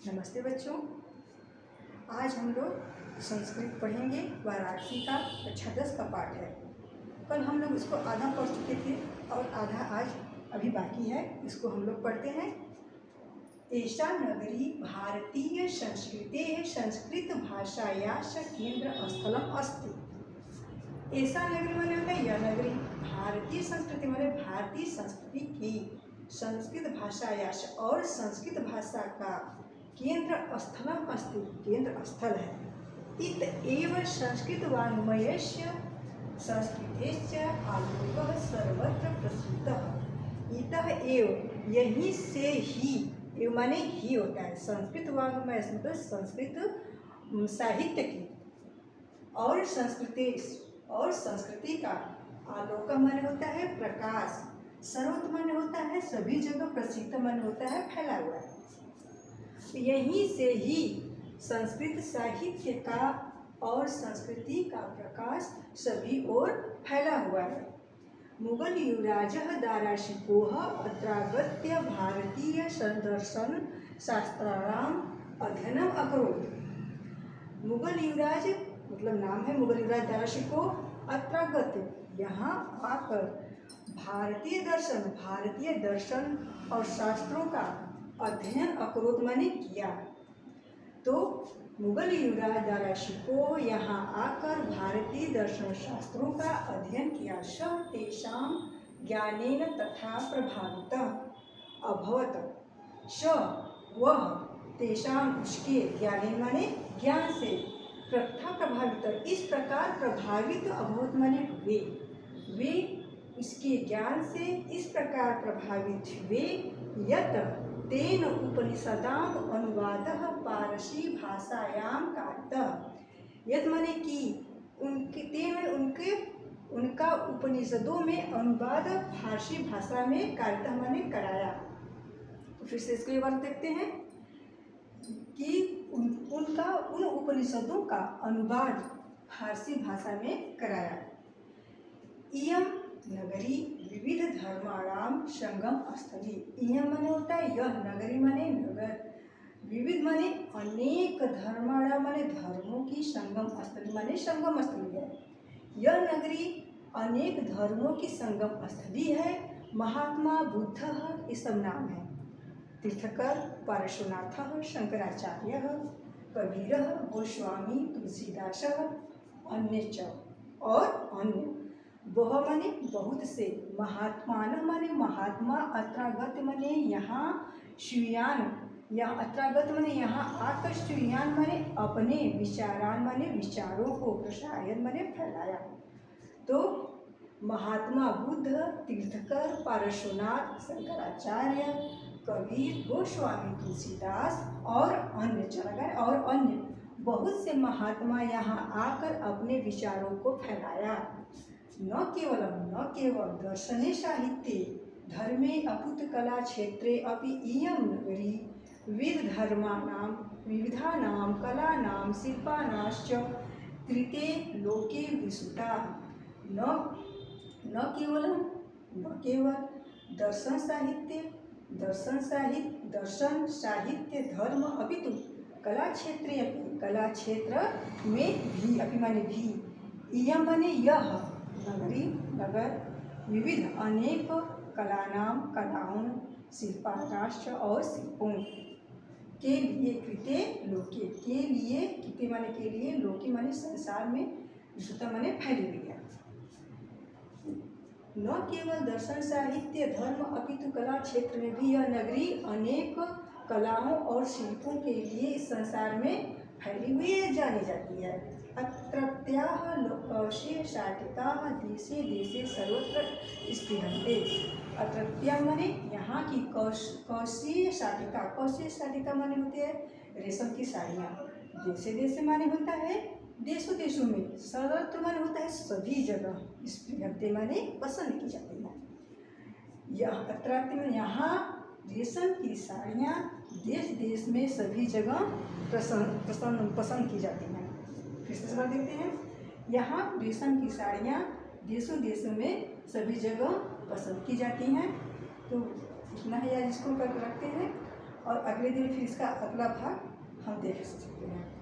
नमस्ते बच्चों। आज हम लोग संस्कृत पढ़ेंगे। वाराणसी का कक्षा 10 का पाठ है। कल हम लोग इसको आधा पढ़ चुके थे और आधा आज अभी बाकी है। इसको हम लोग पढ़ते हैं। एषा नगरी भारतीय संस्कृतेः संस्कृत भाषायाः केंद्र स्थलम अस्ति। ऐसा नगरी माने होता है यह नगरी। भारतीय संस्कृति माने भारतीय संस्कृति की संस्कृत भाषायाश और संस्कृत भाषा का केंद्र स्थलम अस्ति, केंद्र स्थल है। इत एव संस्कृत वाङ्मयस्य संस्कृतेश्च आलोकः सर्वत्र प्रसृतः। इतः एव, यहीं से ही, एव माने ही होता है। संस्कृत वाङ्मय मतलब संस्कृत साहित्य की और संस्कृति का आलोक माने होता है प्रकाश, सर्वत्र माने होता है सभी जगह, प्रसिद्ध माने होता है फैला हुआ है। यहीं से ही संस्कृत साहित्य का और संस्कृति का प्रकाश सभी ओर फैला हुआ है। मुगल युवराजः दाराशिकोः अत्रागत्य भारतीय दर्शन शास्त्राणाम अध्ययनम अकरोत्। मुगल युवराज मतलब नाम है मुगल युवराज दाराशिको। अत्रागत्य यहाँ आकर भारतीय दर्शन और शास्त्रों का अध्ययन अकरोत माने किया। तो मुगल युवराज दाराशिको यहाँ आकर भारतीय दर्शन शास्त्रों का अध्ययन किया। स तेषां ज्ञानेन तथा प्रभावितः अभवत। स वह तेषां उसके ज्ञानेन माने ज्ञान से तथा प्रभावित इस प्रकार प्रभावित अभवत माने वे उसके ज्ञान से इस प्रकार प्रभावित हुए। यत तेन उपनिषदाम अनुवादः पारसी भाषायां कारितः। यत माने कि उनके तेन उनका उपनिषदों में अनुवाद फारसी भाषा में कारितः माने कराया। तो फिर से इसके बारे में देखते हैं कि उन उपनिषदों का अनुवाद फारसी भाषा में कराया। इयम नगरी विविध धर्माणाम संगम स्थली। इयम माने होता है यह, नगरी माने नगर, विविध माने अनेक, धर्माणाम माने धर्मों की, संगम स्थली माने संगम स्थली है। यह नगरी अनेक धर्मों की संगम स्थली है। महात्मा बुद्ध ये सब नाम है। तीर्थकर पार्श्वनाथ, शंकराचार्य, कबीर, गोस्वामी, तुलसीदास, अन्य च और अन्य। वह माने बहुत से, महात्मान माने महात्मा, अत्रागत माने यहाँ श्रीयान, यहाँ अत्रागत माने यहाँ आकर, श्रीयान माने अपने, विचारान माने विचारों को, प्रसायन माने फैलाया। तो महात्मा बुद्ध, तीर्थकर, पार्श्वनाथ, शंकराचार्य, कबीर, गोस्वामी, तुलसीदास और अन्य चला और अन्य बहुत से महात्मा यहाँ आकर अपने विचारों को फैलाया। न केवल दर्शने साहित्ये धर्मे अपुत कला क्षेत्रे अपि इयं नगरी विविधानां कलानां शिल्पानाश्च कृते लोके विसुता। न केवल दर्शन साहित्य धर्म अपितु कला क्षेत्र में भी, अपि माने भी, इयं माने यह नगरी नगर विविध अनेक कलाओं, शिल्पानाश्च और शिल्पों के लिए, कृते लोके के लिए, कृते माने के लिए, लोके माने संसार में, विश्वता माने फैली हुई है। न केवल दर्शन साहित्य धर्म अपितु कला क्षेत्र में भी यह नगरी अनेक कलाओं और शिल्पों के लिए इस संसार में फैली हुई है, जानी जाती है। अत्रत्याः कौशीय शाटिकाः देशे देशे सर्वत्र स्पृहन्ते। अत्रत्याः माने यहाँ की कौशीय शाटिका माने होती है रेशम की साड़ियाँ। देशे देशे माने होता है देशों देशों में, सर्वत्र माने होता है सभी जगह, स्पृहन्ते माने पसंद की जाती है। यह अत्रात्य में यहाँ रेशम की साड़ियाँ देश देश में सभी जगह पसंद की जाती हैं। फिर से सवाल देखते हैं। यहाँ रेशम की साड़ियाँ देशों देशों में सभी जगह पसंद की जाती हैं। तो इतना है यार, इसको कर रखते हैं और अगले दिन फिर इसका अगला भाग हम देख सकते हैं।